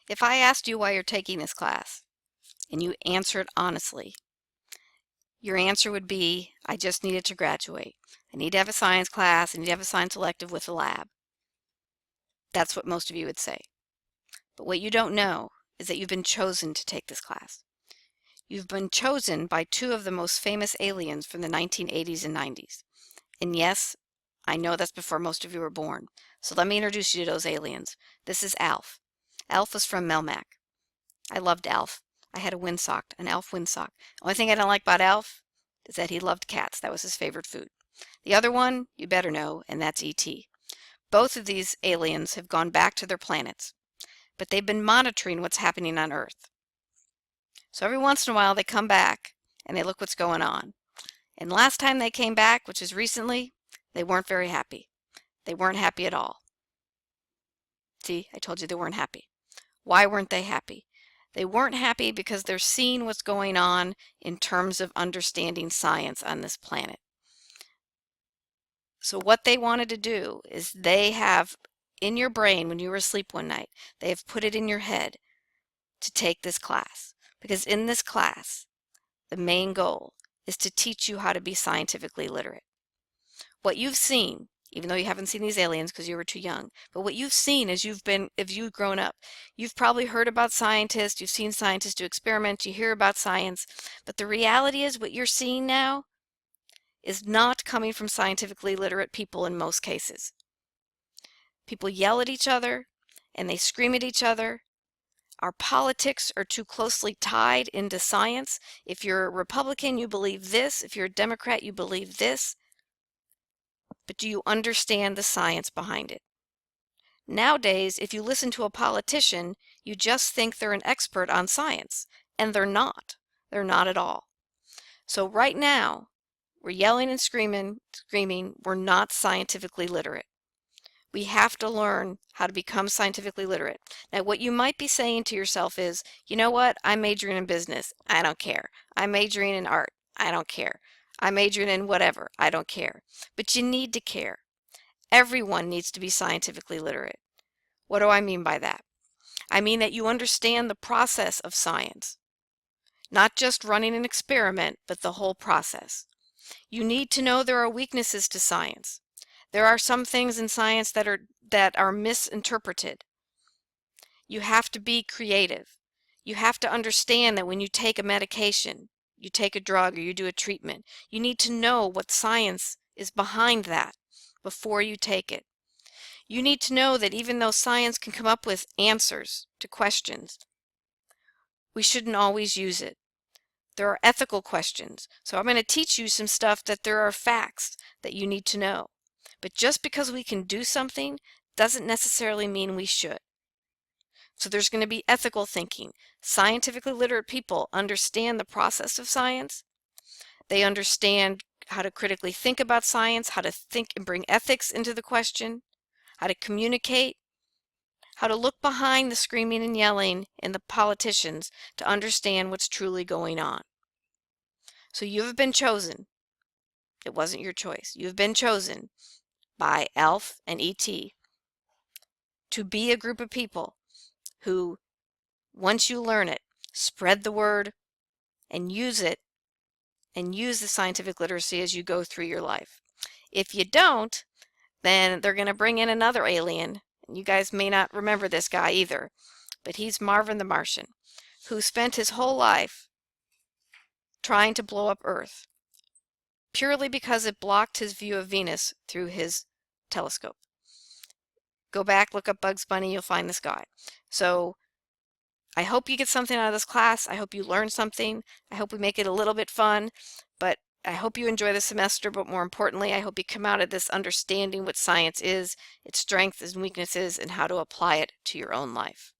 If I asked you why you're taking this class and you answered honestly, your answer would be, I just needed to graduate. I need to have a science class. I need to have a science elective with a lab. That's what most of you would say. But what you don't know is that you've been chosen to take this class. You've been chosen by two of the most famous aliens from the 1980s and 90s. And yes, I know that's before most of you were born. So let me introduce you to those aliens. This is Alf. Alf was from Melmac. I loved Alf. I had a windsock, an Alf windsock. Only thing I don't like about Alf is that he loved cats. That was his favorite food. The other one, you better know, and that's E.T. Both of these aliens have gone back to their planets, but they've been monitoring what's happening on Earth. So every once in a while they come back and they look what's going on. And last time they came back, which is recently, they weren't very happy. They weren't happy at all. See, I told you they weren't happy. Why weren't they happy? They weren't happy because they're seeing what's going on in terms of understanding science on this planet. So what they wanted to do is they have in your brain when you were asleep one night, they have put it in your head to take this class. Because in this class, the main goal is to teach you how to be scientifically literate. What you've seen, even though you haven't seen these aliens because you were too young, but what you've seen as you've grown up, you've probably heard about scientists, you've seen scientists do experiments, you hear about science, but the reality is what you're seeing now is not coming from scientifically literate people in most cases. People yell at each other and they scream at each other. Our politics are too closely tied into science. If you're a Republican, you believe this. If you're a Democrat, you believe this. But do you understand the science behind it? Nowadays, if you listen to a politician, you just think they're an expert on science, and they're not. They're not at all. So right now, we're yelling and screaming, we're not scientifically literate. We have to learn how to become scientifically literate. Now, what you might be saying to yourself is, you know what? I'm majoring in business. I don't care. I'm majoring in art. I don't care. I'm majoring in whatever. I don't care. But you need to care. Everyone needs to be scientifically literate. What do I mean by that? I mean that you understand the process of science. Not just running an experiment, but the whole process. You need to know there are weaknesses to science. There are some things in science that are misinterpreted. You have to be creative. You have to understand that when you take a medication, you take a drug, or you do a treatment, you need to know what science is behind that before you take it. You need to know that even though science can come up with answers to questions, we shouldn't always use it. There are ethical questions. So I'm going to teach you some stuff that there are facts that you need to know. But just because we can do something doesn't necessarily mean we should. So there's going to be ethical thinking. Scientifically literate people understand the process of science. They understand how to critically think about science, how to think and bring ethics into the question, how to communicate, how to look behind the screaming and yelling in the politicians to understand what's truly going on. So you have been chosen. It wasn't your choice. You have been chosen by Alf and E.T. to be a group of people who, once you learn it, spread the word and use it, and use the scientific literacy as you go through your life. If you don't, then they're going to bring in another alien. And you guys may not remember this guy either, but he's Marvin the Martian, who spent his whole life trying to blow up Earth, purely because it blocked his view of Venus through his telescope. Go back, look up Bugs Bunny, you'll find this guy. So I hope you get something out of this class. I hope you learn something. I hope we make it a little bit fun, but I hope you enjoy the semester, but more importantly, I hope you come out of this understanding what science is, its strengths and weaknesses, and how to apply it to your own life.